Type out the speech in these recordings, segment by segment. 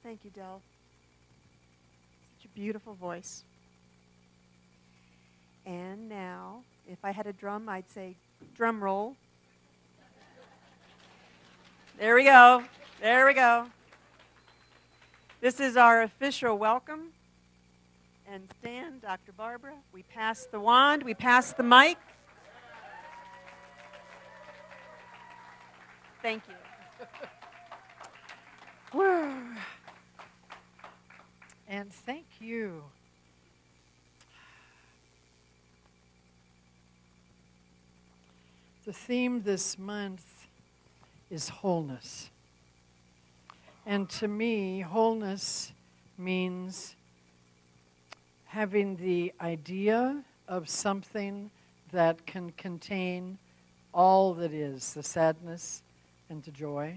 Thank you, Del. Such a beautiful voice. And now, if I had a drum, I'd say drum roll. There we go. There we go. This is our official welcome. And stand, Dr. Barbara. We pass the wand. We pass the mic. Thank you. Woo. And thank you. The theme this month is wholeness. And to me, wholeness means having the idea of something that can contain all that is, the sadness and the joy.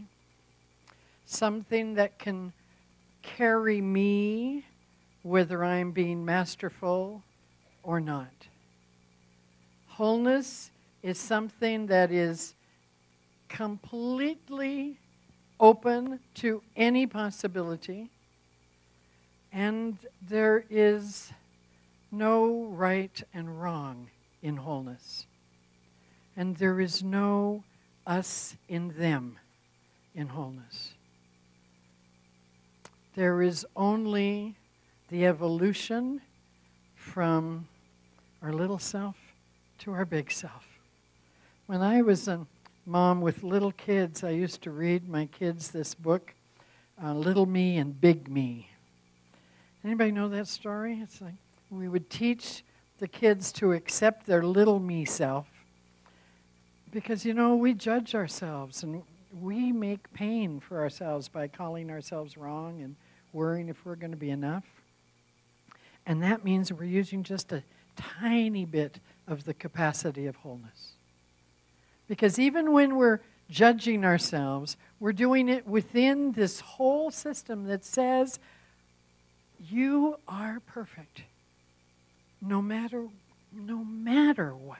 Something that can carry me, whether I'm being masterful or not. Wholeness is something that is completely open to any possibility, and there is no right and wrong in wholeness. And there is no us in them in wholeness. There is only the evolution from our little self to our big self. When I was a mom with little kids, I used to read my kids this book, Little Me and Big Me. Anybody know that story? It's like we would teach the kids to accept their little me self because, we judge ourselves and we make pain for ourselves by calling ourselves wrong and worrying if we're going to be enough. And that means we're using just a tiny bit of the capacity of wholeness. Because even when we're judging ourselves, we're doing it within this whole system that says, you are perfect. No matter what,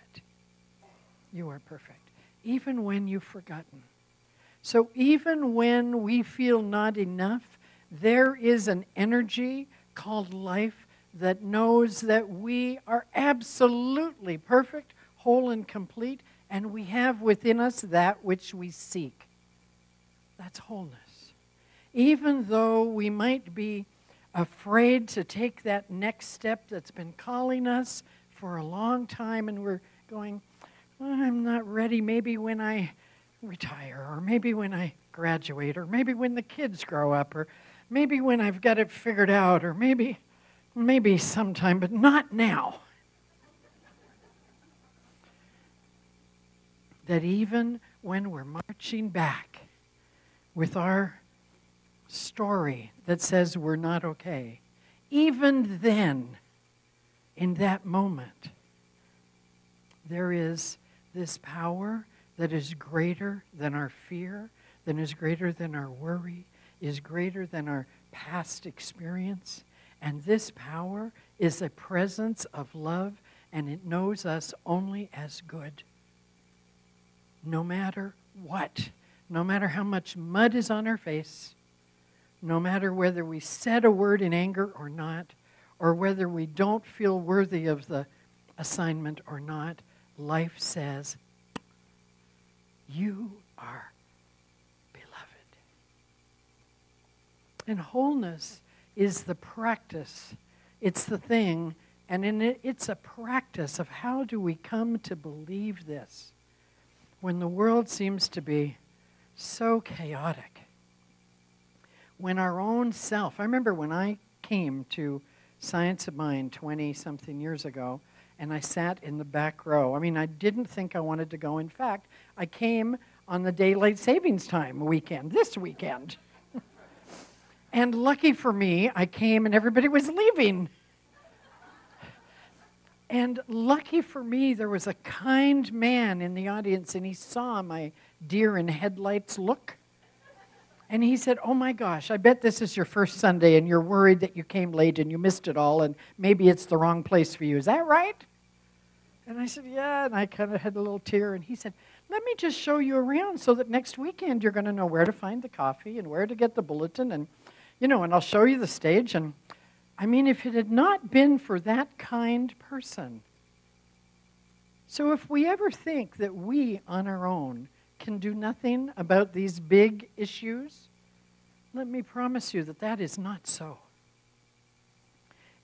you are perfect. Even when you've forgotten. So even when we feel not enough, there is an energy called life that knows that we are absolutely perfect, whole and complete, and we have within us that which we seek. That's wholeness. Even though we might be afraid to take that next step that's been calling us for a long time, and we're going, I'm not ready, maybe when I retire, or maybe when I graduate, or maybe when the kids grow up, or maybe when I've got it figured out, or maybe sometime, but not now. That even when we're marching back with our story that says we're not okay, even then, in that moment, there is this power that is greater than our fear, that is greater than our worry, is greater than our past experience. And this power is a presence of love, and it knows us only as good. No matter what, no matter how much mud is on our face, no matter whether we said a word in anger or not, or whether we don't feel worthy of the assignment or not, life says, you are beloved. And wholeness is the practice. It's the thing, and it's a practice of how do we come to believe this when the world seems to be so chaotic. When our own self, I remember when I came to Science of Mind 20-something years ago, and I sat in the back row. I mean, I didn't think I wanted to go. In fact, I came on the daylight savings time weekend, this weekend. And lucky for me, I came and everybody was leaving. And lucky for me, there was a kind man in the audience, and he saw my deer in headlights look. And he said, oh my gosh, I bet this is your first Sunday, and you're worried that you came late and you missed it all, and maybe it's the wrong place for you. Is that right? And I said, yeah, and I kind of had a little tear. And he said, let me just show you around so that next weekend you're going to know where to find the coffee and where to get the bulletin. And And I'll show you the stage. And I mean, if it had not been for that kind person. So if we ever think that we on our own can do nothing about these big issues, let me promise you that that is not so.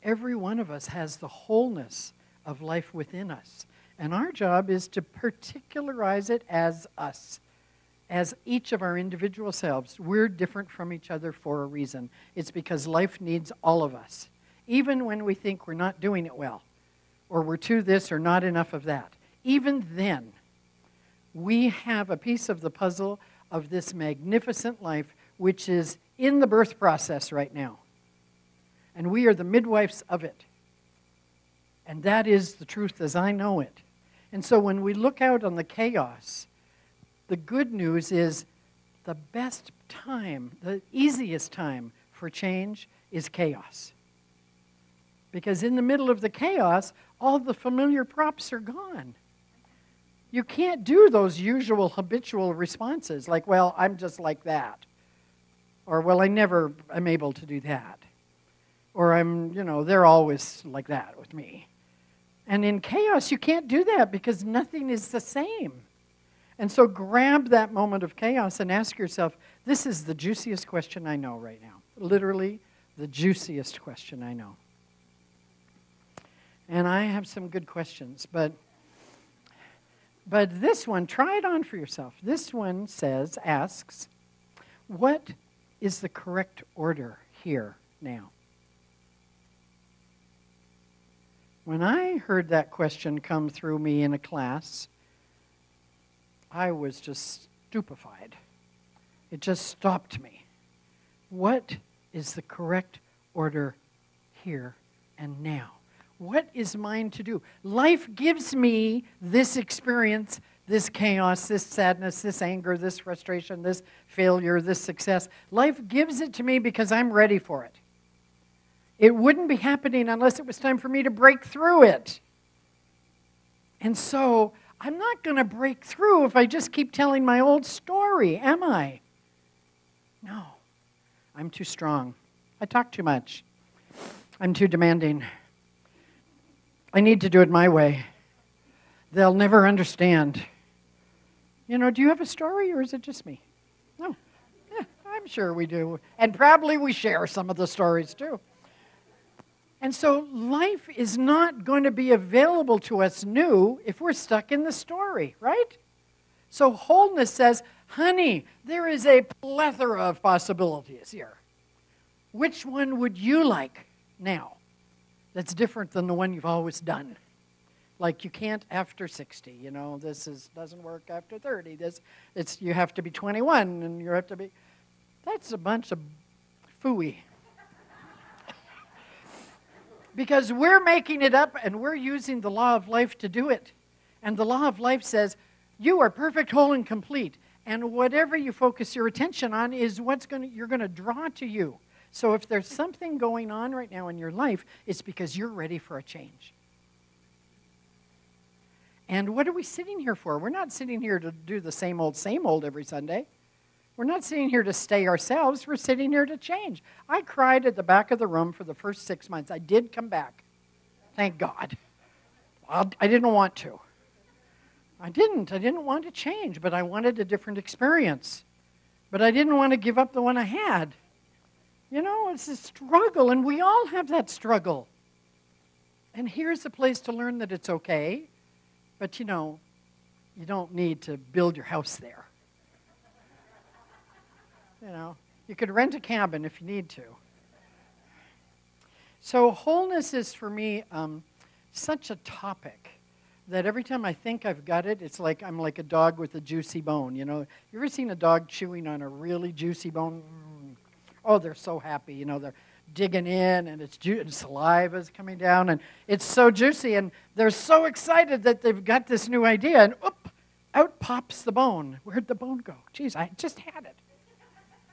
Every one of us has the wholeness of life within us. And our job is to particularize it as us, as each of our individual selves. We're different from each other for a reason. It's because life needs all of us, even when we think we're not doing it well, or we're too this or not enough of that. Even then, we have a piece of the puzzle of this magnificent life, which is in the birth process right now. And we are the midwives of it. And that is the truth as I know it. And so when we look out on the chaos, the good news is the best time, the easiest time for change is chaos. Because in the middle of the chaos, all the familiar props are gone. You can't do those usual habitual responses like, well, I'm just like that. Or, well, I never am able to do that. Or they're always like that with me. And in chaos, you can't do that because nothing is the same. And so grab that moment of chaos and ask yourself, this is the juiciest question I know right now. Literally, the juiciest question I know. And I have some good questions, but this one, try it on for yourself. This one asks, what is the correct order here now? When I heard that question come through me in a class, I was just stupefied. It just stopped me. What is the correct order here and now? What is mine to do? Life gives me this experience, this chaos, this sadness, this anger, this frustration, this failure, this success. Life gives it to me because I'm ready for it. It wouldn't be happening unless it was time for me to break through it. And so I'm not going to break through if I just keep telling my old story, am I? No. I'm too strong. I talk too much. I'm too demanding. I need to do it my way. They'll never understand. Do you have a story or is it just me? No. Yeah, I'm sure we do. And probably we share some of the stories too. And so life is not going to be available to us new if we're stuck in the story, right? So wholeness says, honey, there is a plethora of possibilities here. Which one would you like now that's different than the one you've always done? Like you can't after 60, this doesn't work after 30. You have to be 21 and you have to be, that's a bunch of phooey. Because we're making it up and we're using the law of life to do it. And the law of life says, you are perfect, whole, and complete. And whatever you focus your attention on is you're going to draw to you. So if there's something going on right now in your life, it's because you're ready for a change. And what are we sitting here for? We're not sitting here to do the same old every Sunday. We're not sitting here to stay ourselves. We're sitting here to change. I cried at the back of the room for the first 6 months. I did come back. Thank God. I didn't want to. I didn't want to change, but I wanted a different experience. But I didn't want to give up the one I had. It's a struggle, and we all have that struggle. And here's a place to learn that it's okay, but you don't need to build your house there. You could rent a cabin if you need to. So wholeness is, for me, such a topic that every time I think I've got it, it's like I'm like a dog with a juicy bone. You ever seen a dog chewing on a really juicy bone? Oh, they're so happy. They're digging in, and saliva is coming down, and it's so juicy, and they're so excited that they've got this new idea, and out pops the bone. Where'd the bone go? Geez, I just had it.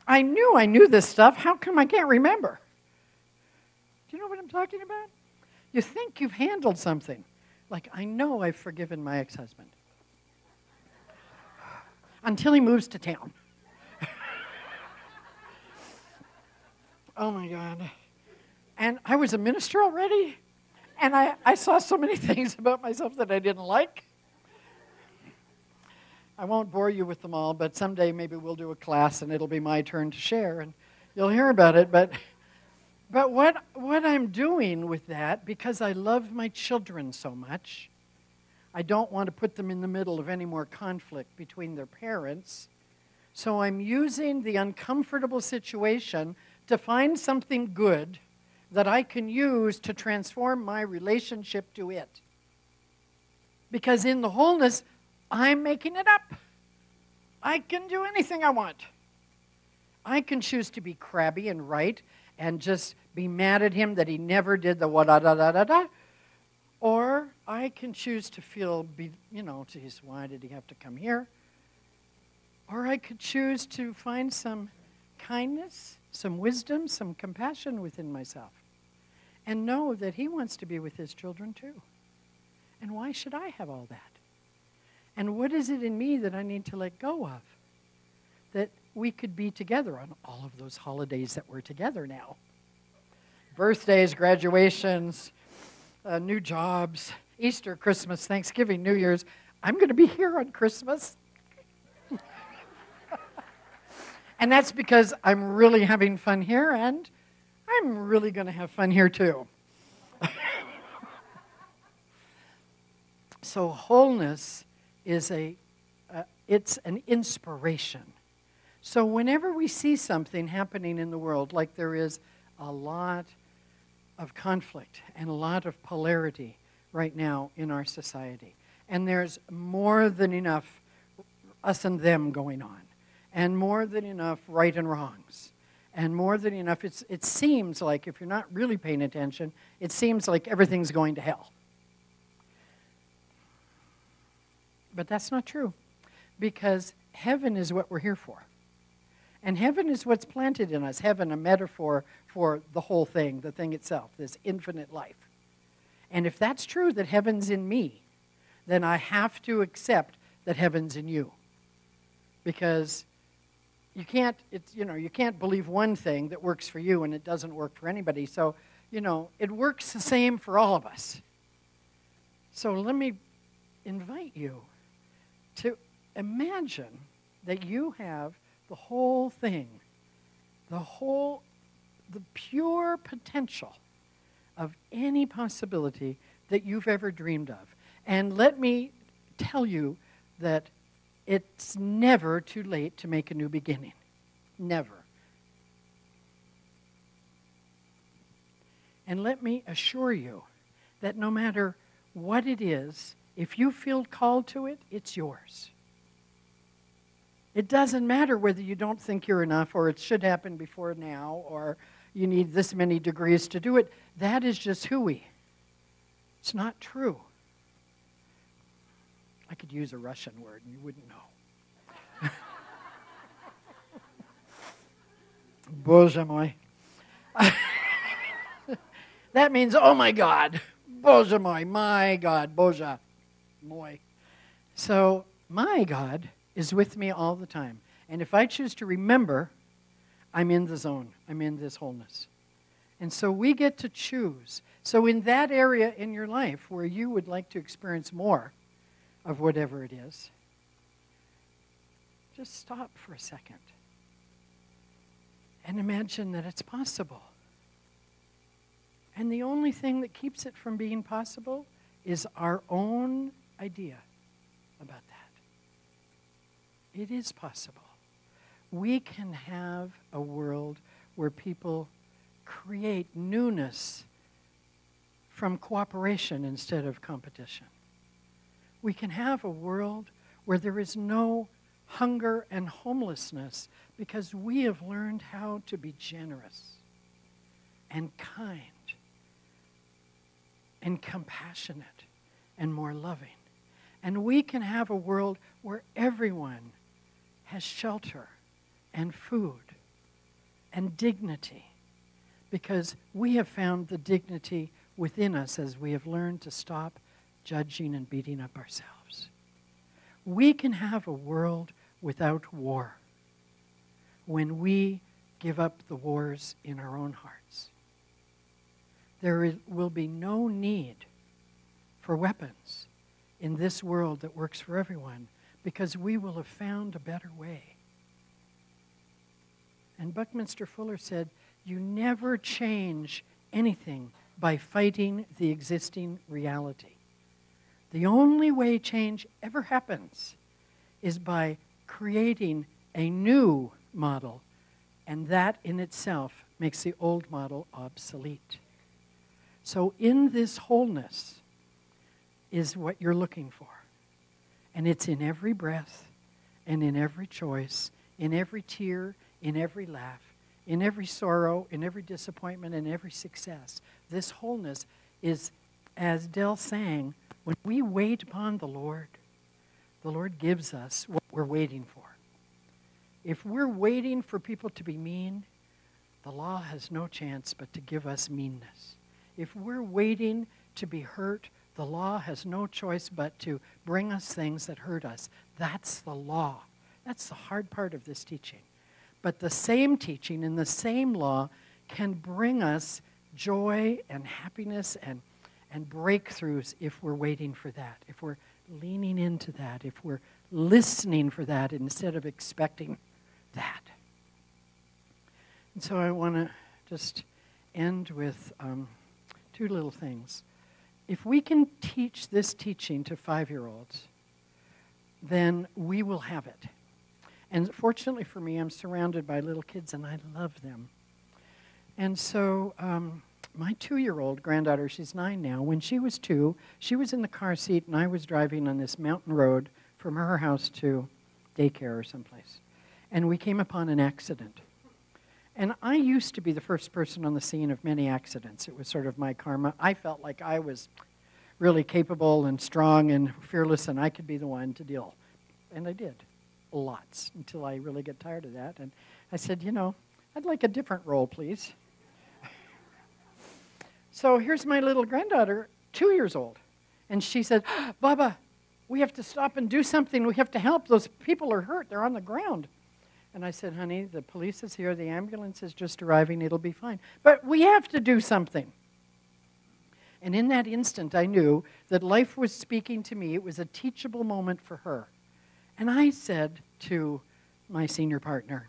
I knew this stuff. How come I can't remember? Do you know what I'm talking about? You think you've handled something. Like, I know I've forgiven my ex-husband. Until he moves to town. Oh my God. And I was a minister already, and I saw so many things about myself that I didn't like. I won't bore you with them all, but someday maybe we'll do a class and it'll be my turn to share, and you'll hear about it. But what I'm doing with that, because I love my children so much, I don't want to put them in the middle of any more conflict between their parents. So I'm using the uncomfortable situation to find something good that I can use to transform my relationship to it. Because in the wholeness, I'm making it up. I can do anything I want. I can choose to be crabby and right and just be mad at him that he never did the wa-da-da-da-da-da. Or I can choose to feel, geez, why did he have to come here? Or I could choose to find some kindness, some wisdom, some compassion within myself. And know that he wants to be with his children too. And why should I have all that? And what is it in me that I need to let go of? That we could be together on all of those holidays that we're together now. Birthdays, graduations, new jobs, Easter, Christmas, Thanksgiving, New Year's. I'm going to be here on Christmas. And that's because I'm really having fun here, and I'm really going to have fun here too. So wholeness is it's an inspiration. So whenever we see something happening in the world, like there is a lot of conflict and a lot of polarity right now in our society, and there's more than enough us and them going on, and more than enough right and wrongs, and more than enough, it seems like, if you're not really paying attention, it seems like everything's going to hell. But that's not true, because heaven is what we're here for. And heaven is what's planted in us. Heaven, a metaphor for the whole thing, the thing itself, this infinite life. And if that's true, that heaven's in me, then I have to accept that heaven's in you. Because you can't believe one thing that works for you and it doesn't work for anybody. So, it works the same for all of us. So let me invite you to imagine that you have the whole thing, the pure potential of any possibility that you've ever dreamed of. And let me tell you that it's never too late to make a new beginning. Never. And let me assure you that no matter what it is, if you feel called to it, it's yours. It doesn't matter whether you don't think you're enough, or it should happen before now, or you need this many degrees to do it. That is just hooey. It's not true. I could use a Russian word and you wouldn't know. Боже мой. That means, oh my God. Боже мой, my God, Боже мой. So, my God is with me all the time. And if I choose to remember, I'm in the zone. I'm in this wholeness. And so we get to choose. So in that area in your life where you would like to experience more of whatever it is, just stop for a second and imagine that it's possible. And the only thing that keeps it from being possible is our own idea about that. It is possible. We can have a world where people create newness from cooperation instead of competition. We can have a world where there is no hunger and homelessness because we have learned how to be generous and kind and compassionate and more loving. And we can have a world where everyone has shelter and food and dignity because we have found the dignity within us as we have learned to stop judging and beating up ourselves. We can have a world without war when we give up the wars in our own hearts. Will be no need for weapons in this world that works for everyone, because we will have found a better way. And Buckminster Fuller said, you never change anything by fighting the existing reality. The only way change ever happens is by creating a new model, and that in itself makes the old model obsolete. So in this wholeness is what you're looking for. And it's in every breath, and in every choice, in every tear, in every laugh, in every sorrow, in every disappointment, in every success. This wholeness is, as Del sang, when we wait upon the Lord gives us what we're waiting for. If we're waiting for people to be mean, the law has no chance but to give us meanness. If we're waiting to be hurt, the law has no choice but to bring us things that hurt us. That's the law. That's the hard part of this teaching. But the same teaching and the same law can bring us joy and happiness and breakthroughs if we're waiting for that, if we're leaning into that, if we're listening for that instead of expecting that. And so I want to just end with two little things. If we can teach this teaching to 5-year-olds, then we will have it. And fortunately for me, I'm surrounded by little kids, and I love them. And so my 2-year-old granddaughter, she's 9 now, when she was 2, she was in the car seat, and I was driving on this mountain road from her house to daycare or someplace. And we came upon an accident. And I used to be the first person on the scene of many accidents. It was sort of my karma. I felt like I was really capable and strong and fearless, and I could be the one to deal. And I did, lots, until I really got tired of that. And I said, I'd like a different role, please. So here's my little granddaughter, 2 years old. And she said, Baba, we have to stop and do something. We have to help. Those people are hurt. They're on the ground. And I said, honey, the police is here. The ambulance is just arriving. It'll be fine. But we have to do something. And in that instant, I knew that life was speaking to me. It was a teachable moment for her. And I said to my senior partner,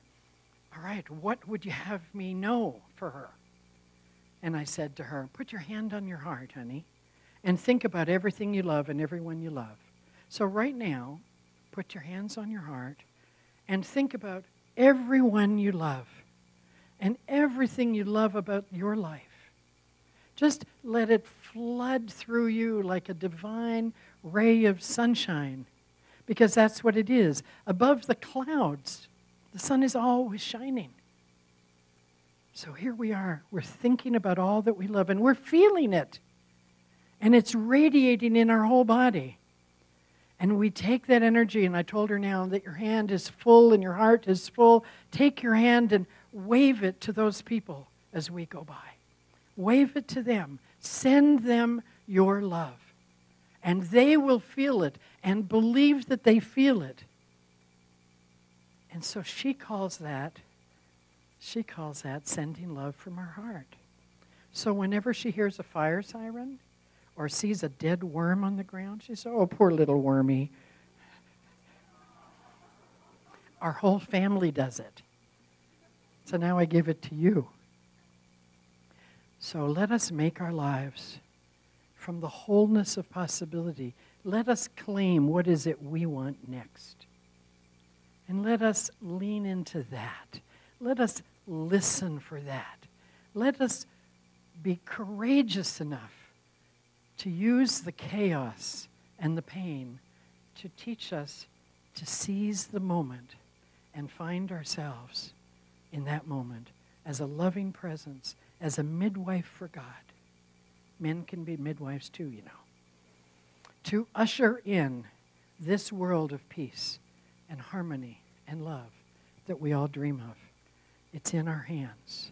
all right, what would you have me know for her? And I said to her, put your hand on your heart, honey, and think about everything you love and everyone you love. So right now, put your hands on your heart and think about everyone you love and everything you love about your life. Just let it flood through you like a divine ray of sunshine, because that's what it is. Above the clouds, the sun is always shining. So here we are. We're thinking about all that we love, and we're feeling it. And it's radiating in our whole body. And we take that energy, and I told her now that your hand is full and your heart is full. Take your hand and wave it to those people as we go by. Wave it to them. Send them your love. And they will feel it and believe that they feel it. And so she calls that sending love from her heart. So whenever she hears a fire siren or sees a dead worm on the ground, she says, oh, poor little wormy. Our whole family does it. So now I give it to you. So let us make our lives from the wholeness of possibility. Let us claim what is it we want next. And let us lean into that. Let us listen for that. Let us be courageous enough to use the chaos and the pain to teach us to seize the moment and find ourselves in that moment as a loving presence, as a midwife for God. Men can be midwives too, to usher in this world of peace and harmony and love that we all dream of. It's in our hands.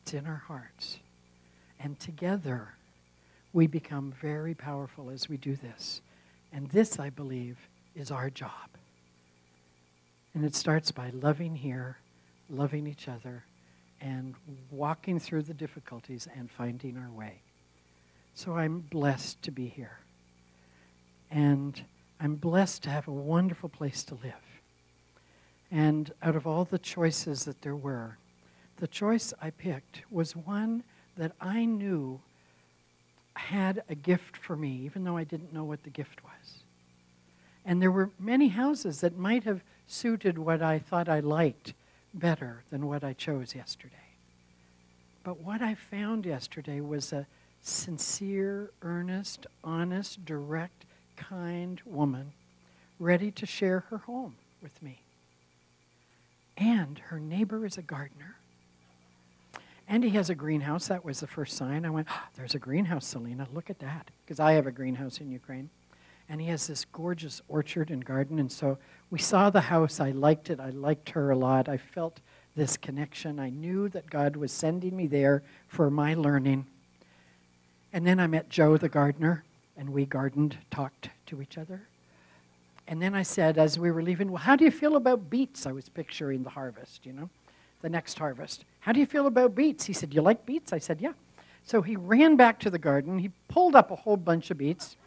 It's in our hearts. And together, we become very powerful as we do this. And this, I believe, is our job. And it starts by loving here, loving each other, and walking through the difficulties and finding our way. So I'm blessed to be here. And I'm blessed to have a wonderful place to live. And out of all the choices that there were, the choice I picked was one that I knew had a gift for me, even though I didn't know what the gift was. And there were many houses that might have suited what I thought I liked better than what I chose yesterday. But what I found yesterday was a sincere, earnest, honest, direct, kind woman ready to share her home with me. And her neighbor is a gardener. And he has a greenhouse. That was the first sign. I went, oh, there's a greenhouse, Selena. Look at that. Because I have a greenhouse in Ukraine. And he has this gorgeous orchard and garden. And so we saw the house. I liked it. I liked her a lot. I felt this connection. I knew that God was sending me there for my learning. And then I met Joe, the gardener, and we gardened, talked to each other. And then I said, as we were leaving, well, how do you feel about beets? I was picturing the harvest, the next harvest. How do you feel about beets? He said, you like beets? I said, yeah. So he ran back to the garden. He pulled up a whole bunch of beets,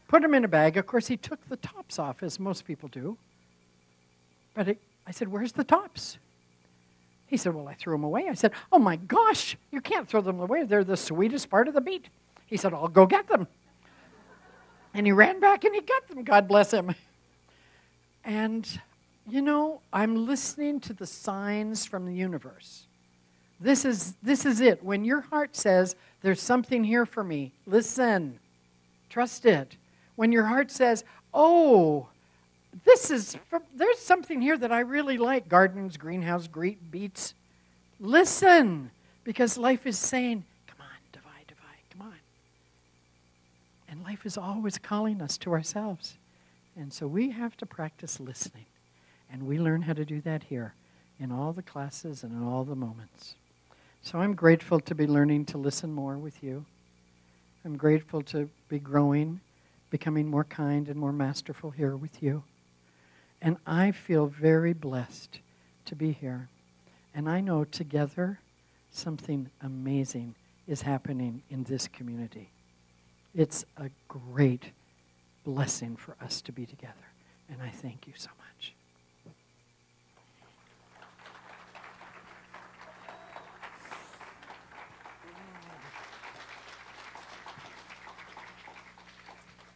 put them in a bag. Of course, he took the tops off, as most people do. But I said, where's the tops? He said, well, I threw them away. I said, oh, my gosh, you can't throw them away. They're the sweetest part of the beet. He said, I'll go get them. And he ran back and he got them. God bless him. And, I'm listening to the signs from the universe. This is it. When your heart says, there's something here for me, listen. Trust it. When your heart says, oh, there's something here that I really like, gardens, greenhouse, beets, listen. Because life is saying, come on, divide, come on. And life is always calling us to ourselves. And so we have to practice listening. And we learn how to do that here in all the classes and in all the moments. So I'm grateful to be learning to listen more with you. I'm grateful to be growing, becoming more kind and more masterful here with you. And I feel very blessed to be here. And I know together something amazing is happening in this community. It's a great blessing for us to be together. And I thank you so much.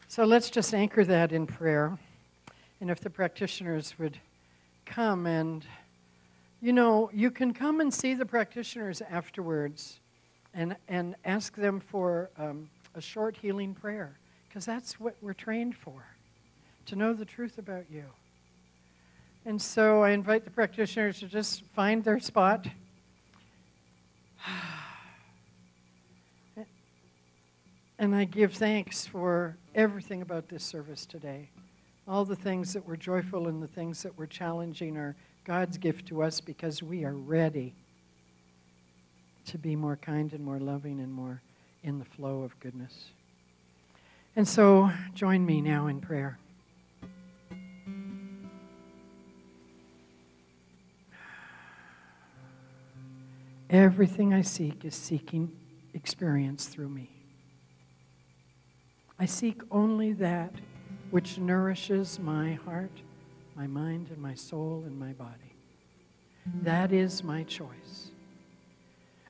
So let's just anchor that in prayer. And if the practitioners would come and, you can come and see the practitioners afterwards and ask them for a short healing prayer. Because that's what we're trained for, to know the truth about you. And so I invite the practitioners to just find their spot. And I give thanks for everything about this service today. All the things that were joyful and the things that were challenging are God's gift to us because we are ready to be more kind and more loving and more in the flow of goodness. And so join me now in prayer. Everything I seek is seeking experience through me. I seek only that which nourishes my heart, my mind, and my soul and my body. That is my choice.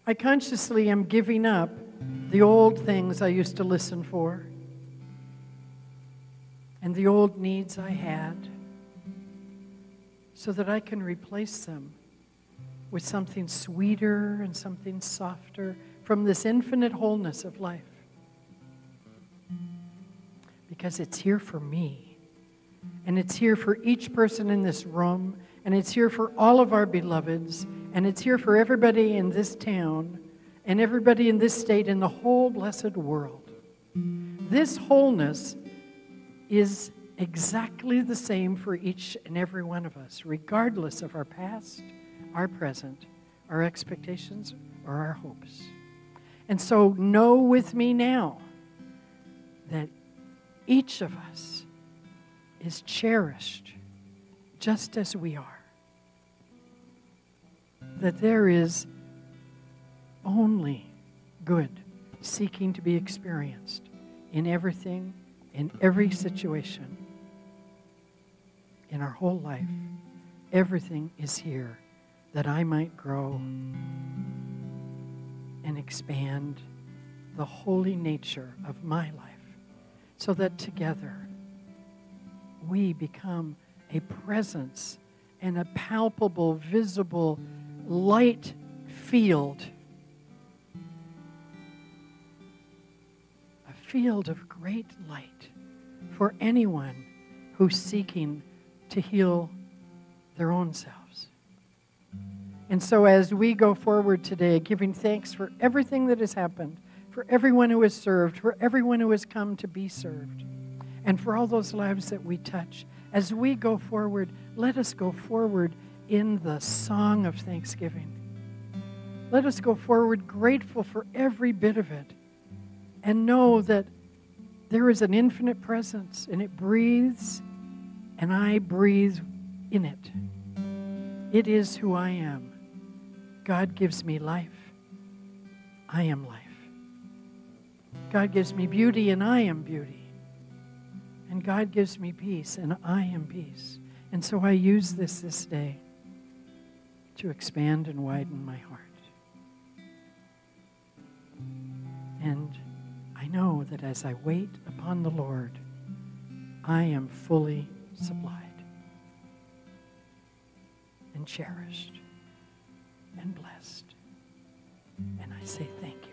I consciously am giving up the old things I used to listen for and the old needs I had so that I can replace them with something sweeter and something softer from this infinite wholeness of life. Because it's here for me. And it's here for each person in this room. And it's here for all of our beloveds. And it's here for everybody in this town. And everybody in this state and the whole blessed world. This wholeness is exactly the same for each and every one of us, regardless of our past, our present, our expectations, or our hopes. And so know with me now that each of us is cherished just as we are. That there is only good seeking to be experienced in everything, in every situation, in our whole life. Everything is here that I might grow and expand the holy nature of my life, so that together we become a presence and a palpable, visible light field, a field of great light for anyone who's seeking to heal their own selves. And so as we go forward today, giving thanks for everything that has happened, for everyone who has served, for everyone who has come to be served, and for all those lives that we touch, as we go forward, let us go forward in the song of thanksgiving. Let us go forward grateful for every bit of it, and know that there is an infinite presence, and it breathes, and I breathe in it. It is who I am. God gives me life. I am life. God gives me beauty, and I am beauty. And God gives me peace, and I am peace. And so I use this day to expand and widen my heart. And I know that as I wait upon the Lord, I am fully supplied and cherished and blessed. And I say thank you.